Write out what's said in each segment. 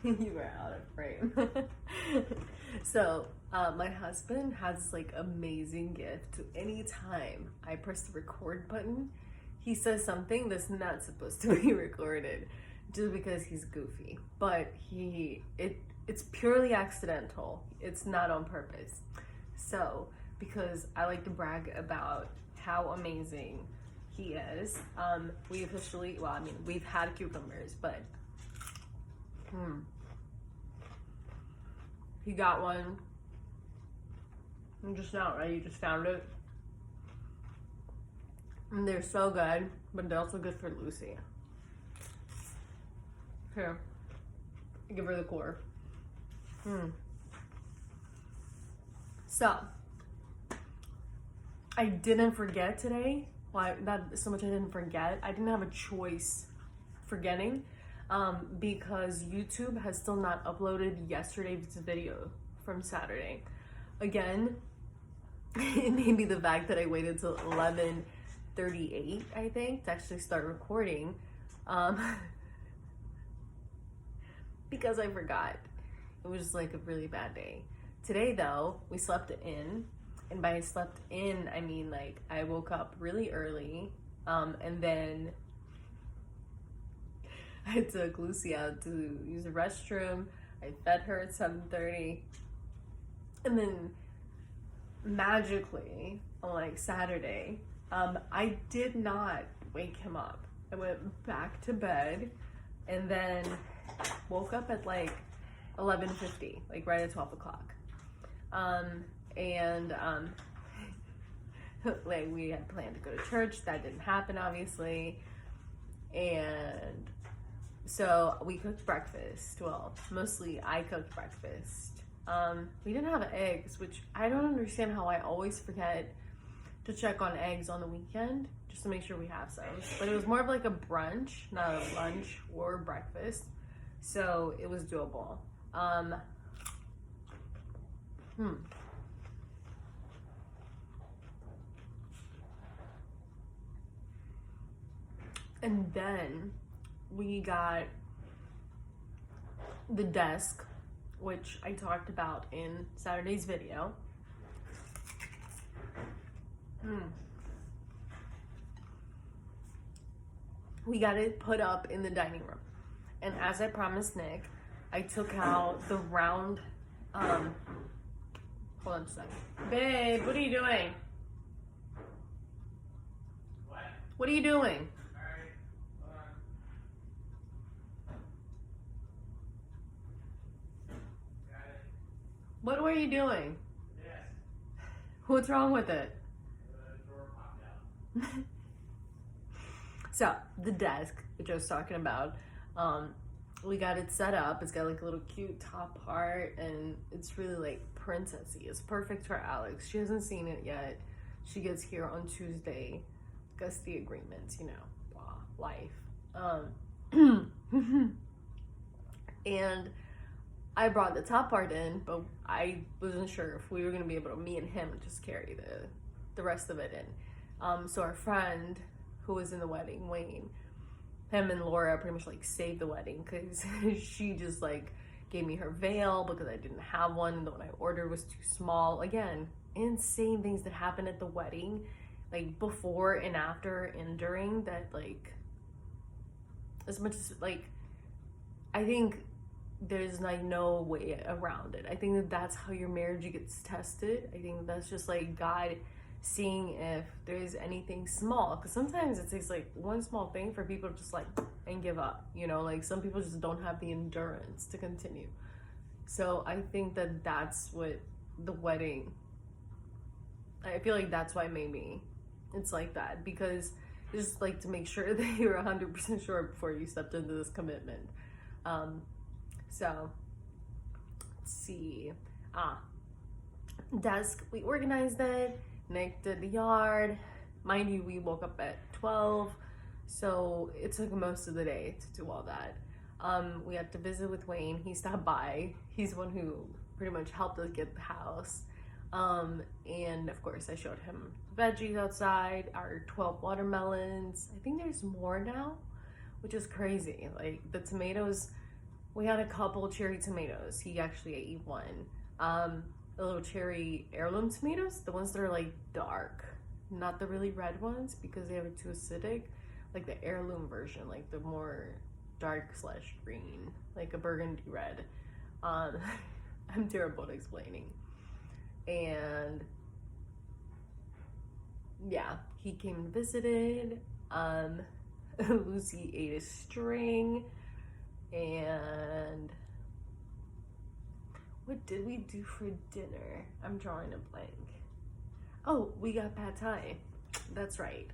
You were out of frame. So, my husband has like amazing gift to any time I press the record button, he says something that's not supposed to be recorded just because he's goofy. But it's purely accidental. It's not on purpose. So, because I like to brag about how amazing he is, we officially, well, I mean, we've had cucumbers, but he got one. I'm just not right. You just found it. And they're so good, but they're also good for Lucy. Here, give her the core. So, I didn't forget today. Well, not so much I didn't forget. I didn't have a choice forgetting because YouTube has still not uploaded yesterday's video from Saturday. Again, it may be the fact that I waited till 11:38, I think, to actually start recording, because I forgot. It was just like a really bad day. Today, though, we slept in, and by slept in, I mean like I woke up really early, and then I took Lucy out to use the restroom. I fed her at 7:30, and then magically on like Saturday, I did not wake him up. I went back to bed and then woke up at like 11:50, like right at 12 o'clock. Like we had planned to go to church. That didn't happen, obviously. And so we cooked breakfast. Well, mostly I cooked breakfast. We didn't have eggs, which I don't understand how I always forget to check on eggs on the weekend just to make sure we have some. But it was more of like a brunch, not a lunch or breakfast. So it was doable. And then we got the desk, which I talked about in Saturday's video. We got it put up in the dining room. And as I promised Nick, I took out the round, hold on a second. Babe, what are you doing? What are you doing? What were you doing? Yes. What's wrong with it? The door popped out. So, the desk, which I was talking about, we got it set up. It's got like a little cute top part, and it's really like princessy. It's perfect for Alex. She hasn't seen it yet. She gets here on Tuesday. Gusty agreements, you know, blah, life. And I brought the top part in, but I wasn't sure if we were gonna be able to, me and him, just carry the rest of it in. So our friend who was in the wedding, Wayne, him and Laura pretty much like saved the wedding because she just like gave me her veil because I didn't have one, and the one I ordered was too small. Again, insane things that happened at the wedding, like before and after and during, that like, as much as like, I think there's like no way around it. I think that that's how your marriage gets tested. I think that's just like God seeing if there's anything small, because sometimes it takes like one small thing for people to just like and give up, you know, like some people just don't have the endurance to continue. So I think that that's what the wedding, I feel like that's why maybe it's like that, because just like to make sure that you're 100% sure before you stepped into this commitment. So let's see. Desk, we organized it. Nick did the yard. Mind you, we woke up at 12, so it took most of the day to do all that. We had to visit with Wayne. He stopped by. He's the one who pretty much helped us get the house. And of course I showed him veggies outside, our 12 watermelons. I think there's more now, which is crazy. Like the tomatoes, We had a couple cherry tomatoes. He actually ate one. The little cherry heirloom tomatoes, the ones that are like dark, not the really red ones because they are too acidic. Like the heirloom version, like the more dark slash green, like a burgundy red. Um, I'm terrible at explaining. And yeah, he came and visited. Lucy ate a string, and what did we do for dinner? I'm drawing a blank. Oh, we got pad thai. That's right.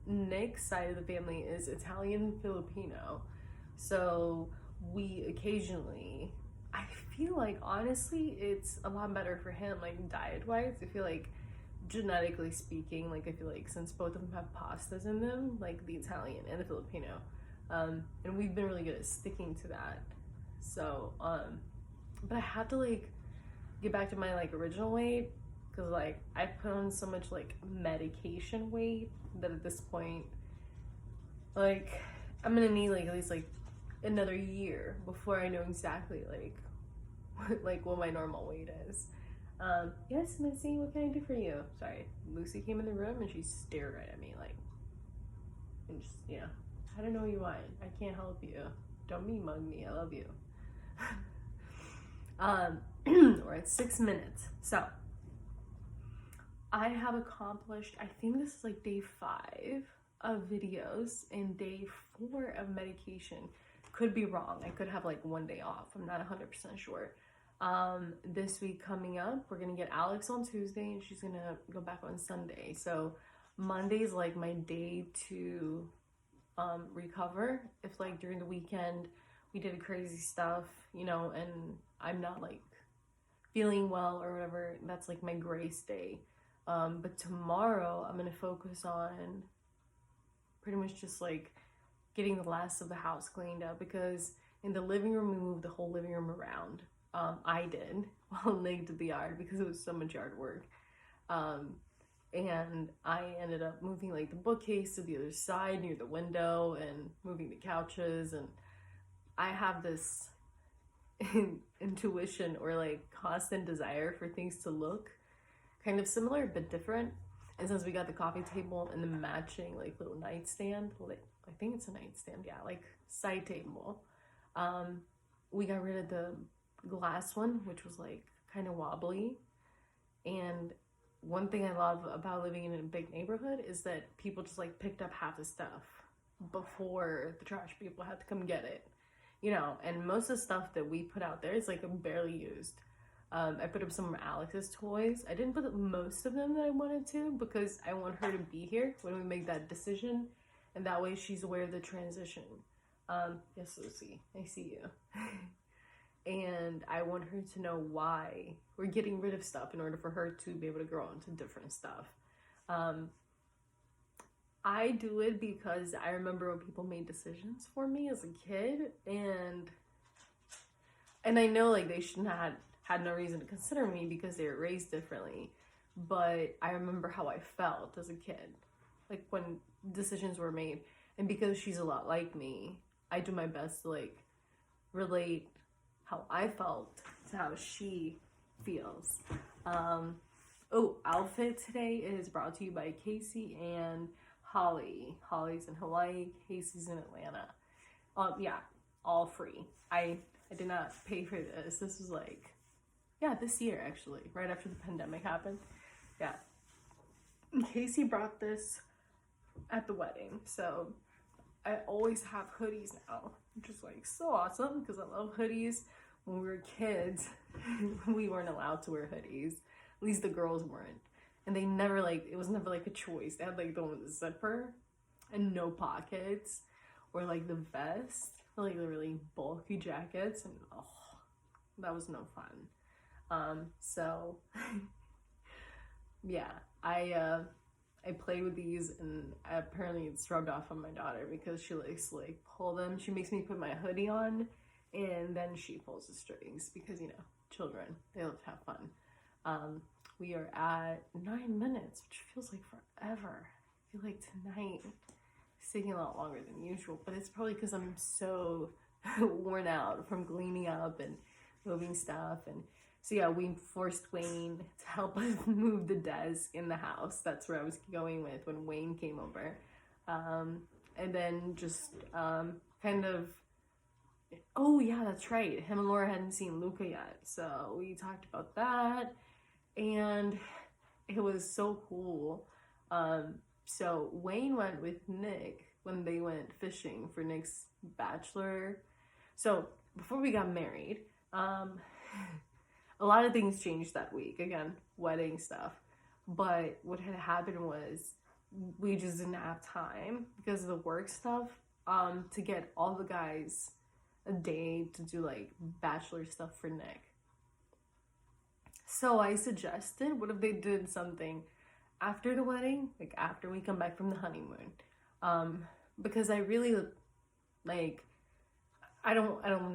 Nick's side of the family is Italian Filipino, so we occasionally. I feel like honestly, it's a lot better for him, like diet wise. I feel like genetically speaking, like I feel like since both of them have pastas in them, like the Italian and the Filipino, and we've been really good at sticking to that. So, but I had to like get back to my like original weight because like I put on so much like medication weight that at this point, like I'm gonna need like at least like another year before I know exactly like what my normal weight is. Yes, Missy, what can I do for you? Sorry, Lucy came in the room and she stared right at me like, and just, you know, I don't know what you want. I can't help you. Don't me mug me. I love you. We're at 6 minutes. So, I have accomplished, I think this is like day 5 of videos and day 4 of medication. Could be wrong. I could have like one day off. I'm not 100% sure. This week coming up, we're gonna get Alex on Tuesday and she's gonna go back on Sunday. So Monday's like my day to recover. If like during the weekend we did crazy stuff, you know, and I'm not like feeling well or whatever, that's like my grace day. But tomorrow I'm gonna focus on pretty much just like getting the last of the house cleaned up, because in the living room we moved the whole living room around. I did while Nick did the yard because it was so much yard work. And I ended up moving like the bookcase to the other side near the window and moving the couches. And I have this intuition or like constant desire for things to look kind of similar but different. And since we got the coffee table and the matching like little nightstand, like I think it's a nightstand, yeah, like side table, we got rid of the glass one, which was like kind of wobbly. And one thing I love about living in a big neighborhood is that people just like picked up half the stuff before the trash people had to come get it, you know. And most of the stuff that we put out there is like barely used. I put up some of Alex's toys. I didn't put most of them that I wanted to because I want her to be here when we make that decision, and that way she's aware of the transition. Yes, Lucy, I see you. And I want her to know why we're getting rid of stuff in order for her to be able to grow into different stuff. I do it because I remember when people made decisions for me as a kid, and I know like they shouldn't have had no reason to consider me because they were raised differently, but I remember how I felt as a kid, like when decisions were made. And because she's a lot like me, I do my best to like relate how I felt to how she feels. Outfit today is brought to you by Casey and Holly. Holly's in Hawaii, Casey's in Atlanta. Yeah, all free. I did not pay for this. This was like, yeah, this year actually, right after the pandemic happened. Yeah. Casey brought this at the wedding, so I always have hoodies now, which is like so awesome because I love hoodies. When we were kids, we weren't allowed to wear hoodies. At least the girls weren't. And they never like, it was never like a choice. They had like the one with the zipper and no pockets, or like the vest, like the really bulky jackets, and oh, that was no fun. So yeah, I play with these, and apparently it's rubbed off on my daughter because she likes to like pull them. She makes me put my hoodie on and then she pulls the strings because, you know, children, they love to have fun. We are at 9 minutes, which feels like forever. I feel like tonight is taking a lot longer than usual, but it's probably because I'm so worn out from cleaning up and moving stuff. And so yeah, we forced Wayne to help us move the desk in the house. That's where I was going with when Wayne came over. And then just kind of, oh yeah, that's right, him and Laura hadn't seen Luca yet, so we talked about that, and it was so cool. So Wayne went with Nick when they went fishing for Nick's bachelor. So before we got married, a lot of things changed that week. Again, wedding stuff. But what had happened was we just didn't have time because of the work stuff to get all the guys a day to do like bachelor stuff for Nick. So I suggested, what if they did something after the wedding, like after we come back from the honeymoon? Because I really like, I'm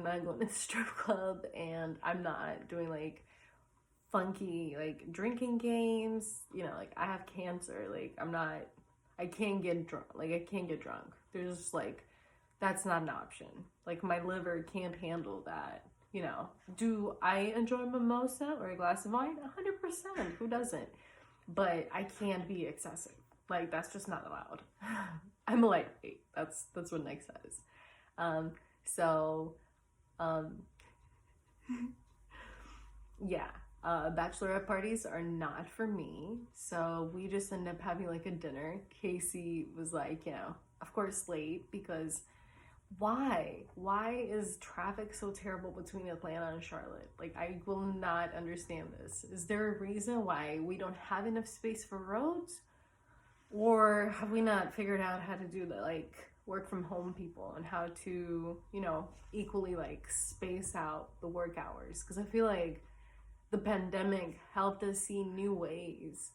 not going to the strip club, and I'm not doing like funky like drinking games. You know, like I have cancer. Like I can't get drunk. Like I can't get drunk. There's just like, that's not an option. Like my liver can't handle that. You know, do I enjoy a mimosa or a glass of wine? 100%. Who doesn't? But I can't be excessive. Like that's just not allowed. I'm a lightweight. That's what Nick says. Yeah. Bachelorette parties are not for me. So we just end up having like a dinner. Casey was like, you know, of course late, because why is traffic so terrible between Atlanta and Charlotte? Like I will not understand this. Is there a reason why we don't have enough space for roads, or have we not figured out how to do the like work from home people and how to, you know, equally like space out the work hours? Because I feel like the pandemic helped us see new ways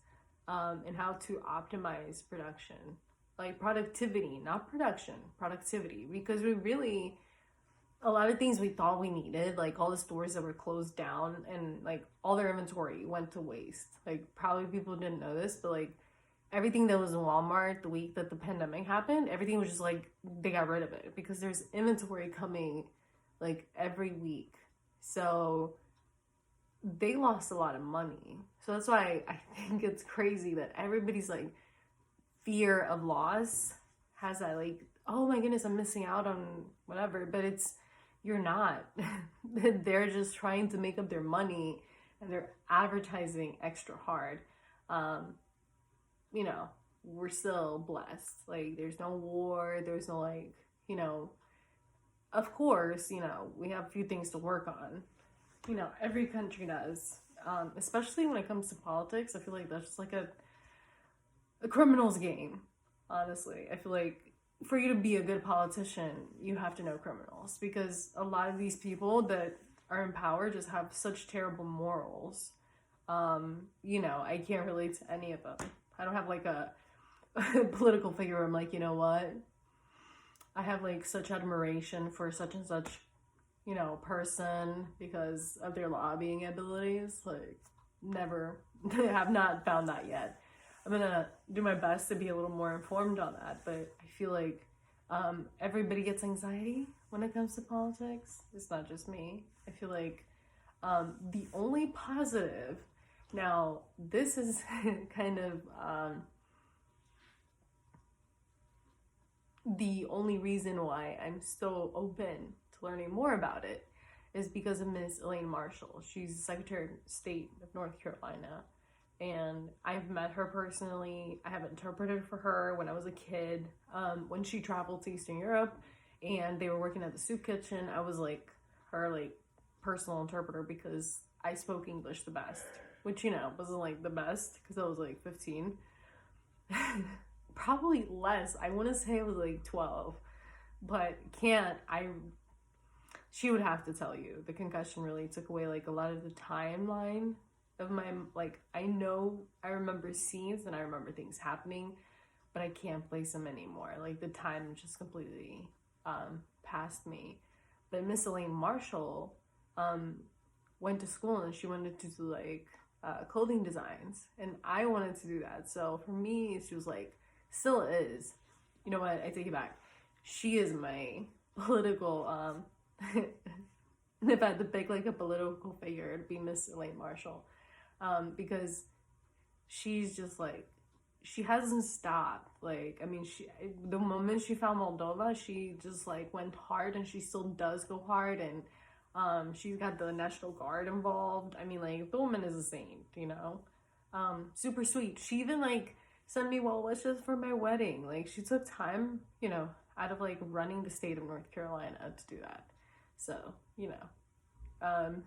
in how to optimize production. Like productivity, not production, productivity. Because we really, a lot of things we thought we needed, like all the stores that were closed down and like all their inventory went to waste. Like probably people didn't know this, but like everything that was in Walmart the week that the pandemic happened, everything was just like, they got rid of it because there's inventory coming like every week. So they lost a lot of money. So that's why I think it's crazy that everybody's like, fear of loss has that like, oh my goodness, I'm missing out on whatever. But you're not. They're just trying to make up their money, and they're advertising extra hard. You know, we're still blessed. Like there's no war, there's no like, you know, of course, you know, we have a few things to work on. You know, every country does. Especially when it comes to politics, I feel like that's just like a criminal's game, honestly. I feel like for you to be a good politician, you have to know criminals, because a lot of these people that are in power just have such terrible morals. You know, I can't relate to any of them. I don't have like a political figure where I'm like, you know what? I have like such admiration for such and such, you know, person because of their lobbying abilities. Like, never, have not found that yet. I'm gonna do my best to be a little more informed on that, but I feel like everybody gets anxiety when it comes to politics. It's not just me. I feel like the only positive, now this is kind of the only reason why I'm so open to learning more about it, is because of Ms. Elaine Marshall. She's the Secretary of State of North Carolina. And I've met her personally. I have interpreted for her when I was a kid. When she traveled to Eastern Europe and they were working at the soup kitchen, I was like her like personal interpreter because I spoke English the best, which, you know, wasn't like the best because I was like 15. Probably less. I want to say I was like 12, but she would have to tell you the concussion really took away like a lot of the timeline of my, like, I remember scenes and I remember things happening, but I can't place them anymore. Like the time just completely past me. But Miss Elaine Marshall went to school and she wanted to do like clothing designs, and I wanted to do that. So for me, she was like, still is, you know what, I take it back, she is my political if I had to pick like a political figure, it'd be Miss Elaine Marshall, because she's just like, she hasn't stopped. Like, I mean, the moment she found Moldova, she just like went hard, and she still does go hard, and she's got the National Guard involved. I mean, like, the woman is a saint, you know. Super sweet. She even like sent me well wishes for my wedding. Like, she took time, you know, out of like running the state of North Carolina to do that. So, you know,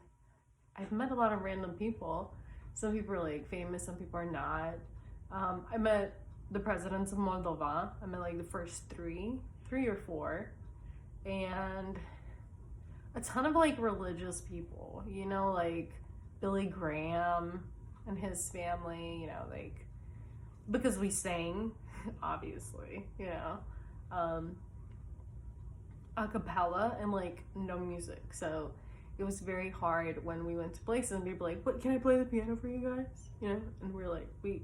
I've met a lot of random people. Some people are like famous, some people are not. I met the presidents of Moldova. I met like the first three or four, and a ton of like religious people, you know, like Billy Graham and his family, you know, like, because we sang, obviously, you know, a cappella and like no music. So it was very hard when we went to places and people were like, what, can I play the piano for you guys? You know, and we're like, we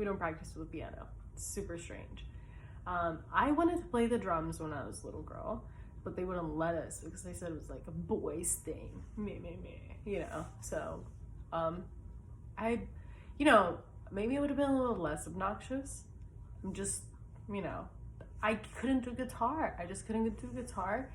don't practice with the piano. It's super strange. I wanted to play the drums when I was a little girl, but they wouldn't let us because they said it was like a boys thing, you know. So you know, maybe it would have been a little less obnoxious. I'm just, you know, I couldn't do guitar. I just couldn't do guitar.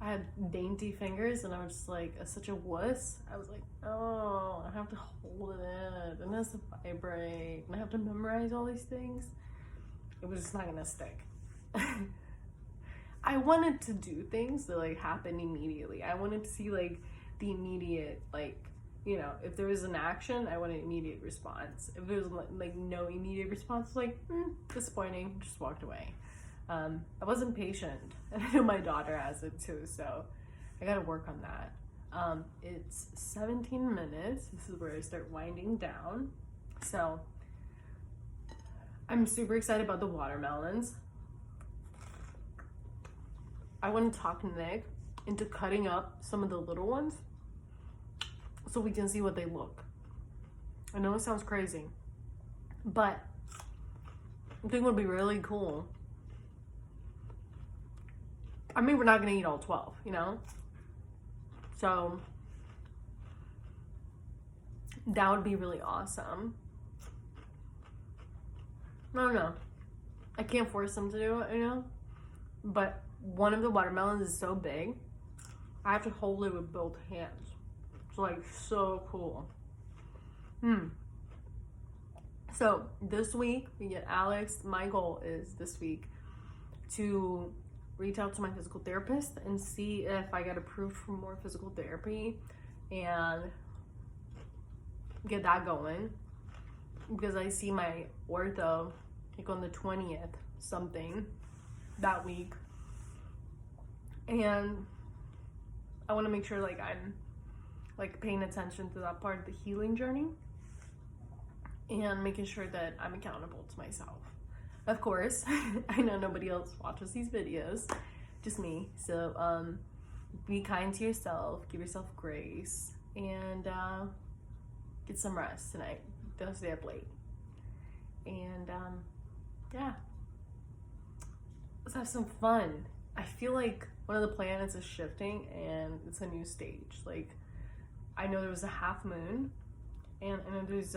I had dainty fingers, and I was just like such a wuss. I was like, oh, I have to hold it, and it has to vibrate, and I have to memorize all these things. It was just not gonna stick. I wanted to do things that like happen immediately. I wanted to see like the immediate, like, you know, if there was an action, I wanted an immediate response. If there was like no immediate response, like, disappointing, just walked away. I wasn't patient, and I know my daughter has it too, so I gotta work on that. It's 17 minutes. This is where I start winding down. So I'm super excited about the watermelons. I want to talk Nick into cutting up some of the little ones so we can see what they look. I know it sounds crazy, but I think it would be really cool. I mean, we're not gonna eat all 12, you know? So that would be really awesome. I don't know. I can't force them to do it, you know? But one of the watermelons is so big, I have to hold it with both hands. It's like so cool. So this week we get Alex. My goal is this week to reach out to my physical therapist and see if I get approved for more physical therapy and get that going, because I see my ortho like on the 20th something that week, and I want to make sure like I'm like paying attention to that part of the healing journey and making sure that I'm accountable to myself. Of course, I know nobody else watches these videos, just me. So be kind to yourself, give yourself grace, and get some rest tonight. Don't stay up late. And yeah, let's have some fun. I feel like one of the planets is shifting and it's a new stage. Like, I know there was a half moon, and I know there's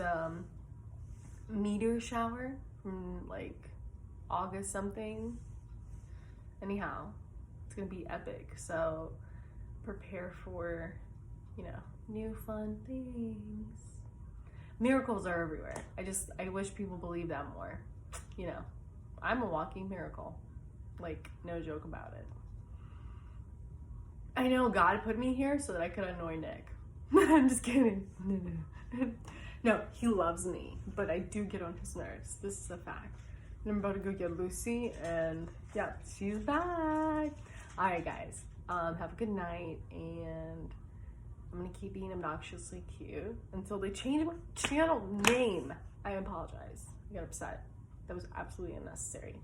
meteor shower from like August something. Anyhow, it's gonna be epic, so prepare for, you know, new fun things. Miracles are everywhere. I wish people believe that more. You know, I'm a walking miracle, like, no joke about it. I know God put me here so that I could annoy Nick. I'm just kidding. No, he loves me, but I do get on his nerves. This is a fact. And I'm about to go get Lucy, and yeah, she's back. All right, guys, have a good night, and I'm gonna keep being obnoxiously cute until they change my channel name. I apologize. I got upset. That was absolutely unnecessary.